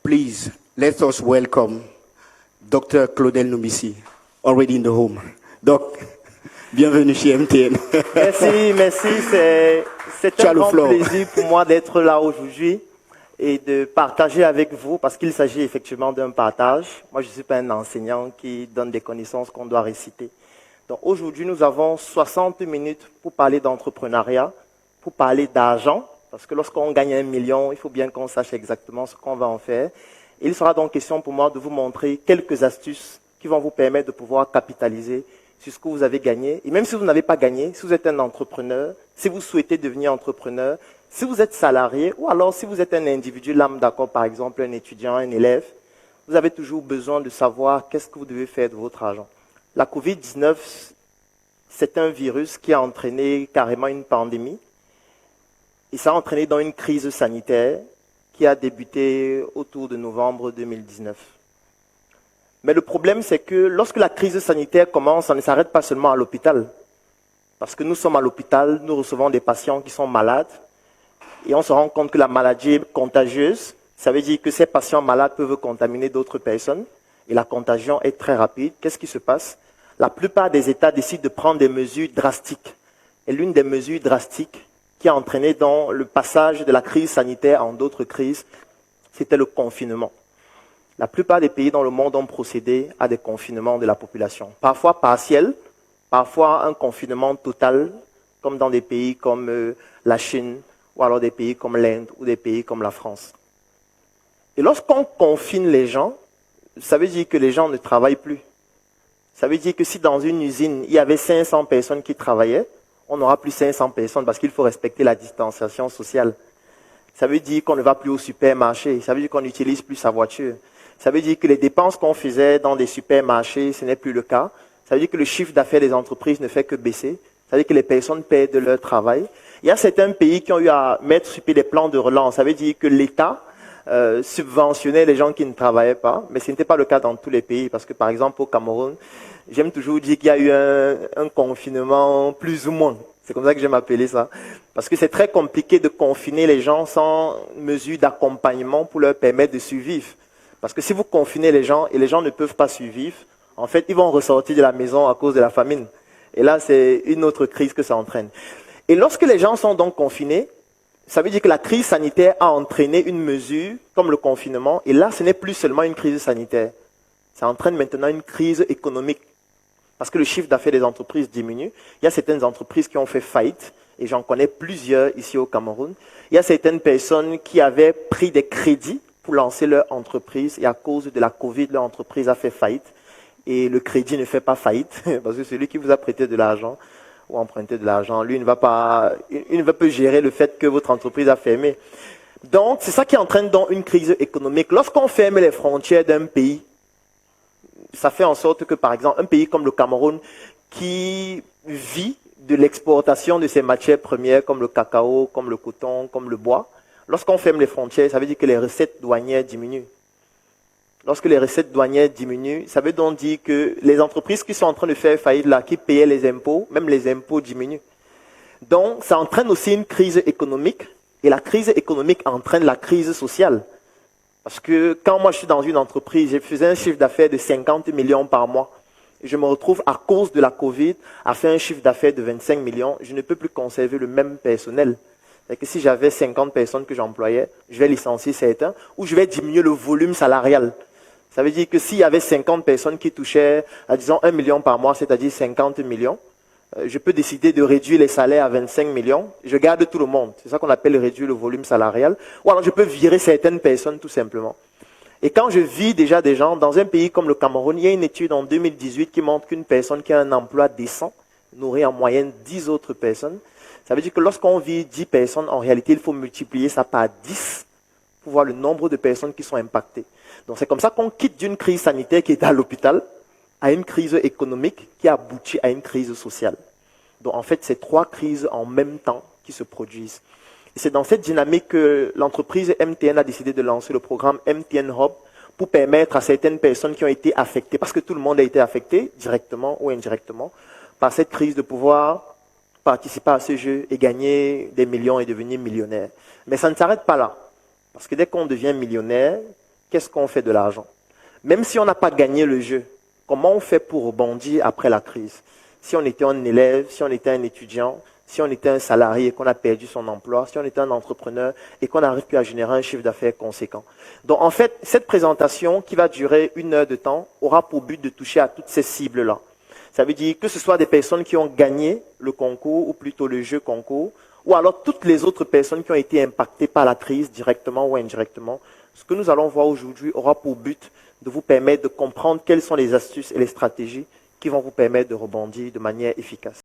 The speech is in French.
Please, let us welcome Dr. Claudel Noumissi, already in the home. Doc, bienvenue chez MTN. Merci. C'est un grand plaisir pour moi d'être là aujourd'hui et de partager avec vous, parce qu'il s'agit effectivement d'un partage. Moi, je ne suis pas un enseignant qui donne des connaissances qu'on doit réciter. Donc aujourd'hui, nous avons 60 minutes pour parler d'entrepreneuriat, pour parler d'argent, parce que lorsqu'on gagne 1 million, il faut bien qu'on sache exactement ce qu'on va en faire. Et il sera donc question pour moi de vous montrer quelques astuces qui vont vous permettre de pouvoir capitaliser sur ce que vous avez gagné. Et même si vous n'avez pas gagné, si vous êtes un entrepreneur, si vous souhaitez devenir entrepreneur, si vous êtes salarié, ou alors si vous êtes un individu lambda, d'accord, par exemple un étudiant, un élève, vous avez toujours besoin de savoir qu'est-ce que vous devez faire de votre argent. La Covid-19, c'est un virus qui a entraîné carrément une pandémie. Et ça a entraîné dans une crise sanitaire qui a débuté autour de novembre 2019. Mais le problème, c'est que lorsque la crise sanitaire commence, ça ne s'arrête pas seulement à l'hôpital. Parce que nous sommes à l'hôpital, nous recevons des patients qui sont malades, et on se rend compte que la maladie est contagieuse. Ça veut dire que ces patients malades peuvent contaminer d'autres personnes, et la contagion est très rapide. Qu'est-ce qui se passe? La plupart des États décident de prendre des mesures drastiques. Et l'une des mesures drastiques qui a entraîné dans le passage de la crise sanitaire en d'autres crises, c'était le confinement. La plupart des pays dans le monde ont procédé à des confinements de la population. Parfois partiels, parfois un confinement total, comme dans des pays comme la Chine, ou alors des pays comme l'Inde, ou des pays comme la France. Et lorsqu'on confine les gens, ça veut dire que les gens ne travaillent plus. Ça veut dire que si dans une usine, il y avait 500 personnes qui travaillaient, on n'aura plus 500 personnes parce qu'il faut respecter la distanciation sociale. Ça veut dire qu'on ne va plus au supermarché. Ça veut dire qu'on n'utilise plus sa voiture. Ça veut dire que les dépenses qu'on faisait dans des supermarchés, ce n'est plus le cas. Ça veut dire que le chiffre d'affaires des entreprises ne fait que baisser. Ça veut dire que les personnes paient de leur travail. Il y a certains pays qui ont eu à mettre sur pied des plans de relance. Ça veut dire que l'État subventionnait les gens qui ne travaillaient pas. Mais ce n'était pas le cas dans tous les pays. Parce que par exemple au Cameroun, j'aime toujours dire qu'il y a eu un confinement plus ou moins. C'est comme ça que j'aime appeler ça. Parce que c'est très compliqué de confiner les gens sans mesure d'accompagnement pour leur permettre de survivre. Parce que si vous confinez les gens et les gens ne peuvent pas survivre, en fait, ils vont ressortir de la maison à cause de la famine. Et là, c'est une autre crise que ça entraîne. Et lorsque les gens sont donc confinés, ça veut dire que la crise sanitaire a entraîné une mesure comme le confinement. Et là, ce n'est plus seulement une crise sanitaire. Ça entraîne maintenant une crise économique. Parce que le chiffre d'affaires des entreprises diminue. Il y a certaines entreprises qui ont fait faillite, et j'en connais plusieurs ici au Cameroun. Il y a certaines personnes qui avaient pris des crédits pour lancer leur entreprise, et à cause de la Covid, leur entreprise a fait faillite. Et le crédit ne fait pas faillite, parce que celui qui vous a prêté de l'argent, ou emprunté de l'argent, lui, il ne va pas gérer le fait que votre entreprise a fermé. Donc, c'est ça qui entraîne donc une crise économique. Lorsqu'on ferme les frontières d'un pays, ça fait en sorte que, par exemple, un pays comme le Cameroun, qui vit de l'exportation de ses matières premières, comme le cacao, comme le coton, comme le bois, lorsqu'on ferme les frontières, ça veut dire que les recettes douanières diminuent. Lorsque les recettes douanières diminuent, ça veut donc dire que les entreprises qui sont en train de faire faillite là, qui payaient les impôts, même les impôts diminuent. Donc, ça entraîne aussi une crise économique, et la crise économique entraîne la crise sociale. Parce que quand moi je suis dans une entreprise, je faisais un chiffre d'affaires de 50 millions par mois. Et je me retrouve à cause de la Covid à faire un chiffre d'affaires de 25 millions. Je ne peux plus conserver le même personnel. C'est que si j'avais 50 personnes que j'employais, je vais licencier certains ou je vais diminuer le volume salarial. Ça veut dire que s'il y avait 50 personnes qui touchaient, disons, 1 million par mois, c'est-à-dire 50 millions, je peux décider de réduire les salaires à 25 millions, je garde tout le monde. C'est ça qu'on appelle réduire le volume salarial. Ou alors je peux virer certaines personnes tout simplement. Et quand je vis déjà des gens, dans un pays comme le Cameroun, il y a une étude en 2018 qui montre qu'une personne qui a un emploi décent nourrit en moyenne 10 autres personnes. Ça veut dire que lorsqu'on vit 10 personnes, en réalité, il faut multiplier ça par 10 pour voir le nombre de personnes qui sont impactées. Donc c'est comme ça qu'on quitte d'une crise sanitaire qui était à l'hôpital à une crise économique qui aboutit à une crise sociale. Donc en fait, c'est 3 crises en même temps qui se produisent. Et c'est dans cette dynamique que l'entreprise MTN a décidé de lancer le programme MTN Hub pour permettre à certaines personnes qui ont été affectées, parce que tout le monde a été affecté, directement ou indirectement, par cette crise de pouvoir participer à ce jeu et gagner des millions et devenir millionnaire. Mais ça ne s'arrête pas là. Parce que dès qu'on devient millionnaire, qu'est-ce qu'on fait de l'argent? Même si on n'a pas gagné le jeu, comment on fait pour rebondir après la crise? Si on était un élève, si on était un étudiant, si on était un salarié et qu'on a perdu son emploi, si on était un entrepreneur et qu'on n'arrive plus à générer un chiffre d'affaires conséquent. Donc en fait, cette présentation qui va durer 1 heure de temps aura pour but de toucher à toutes ces cibles-là. Ça veut dire que ce soit des personnes qui ont gagné le concours ou plutôt le jeu concours, ou alors toutes les autres personnes qui ont été impactées par la crise directement ou indirectement. Ce que nous allons voir aujourd'hui aura pour but de vous permettre de comprendre quelles sont les astuces et les stratégies qui vont vous permettre de rebondir de manière efficace.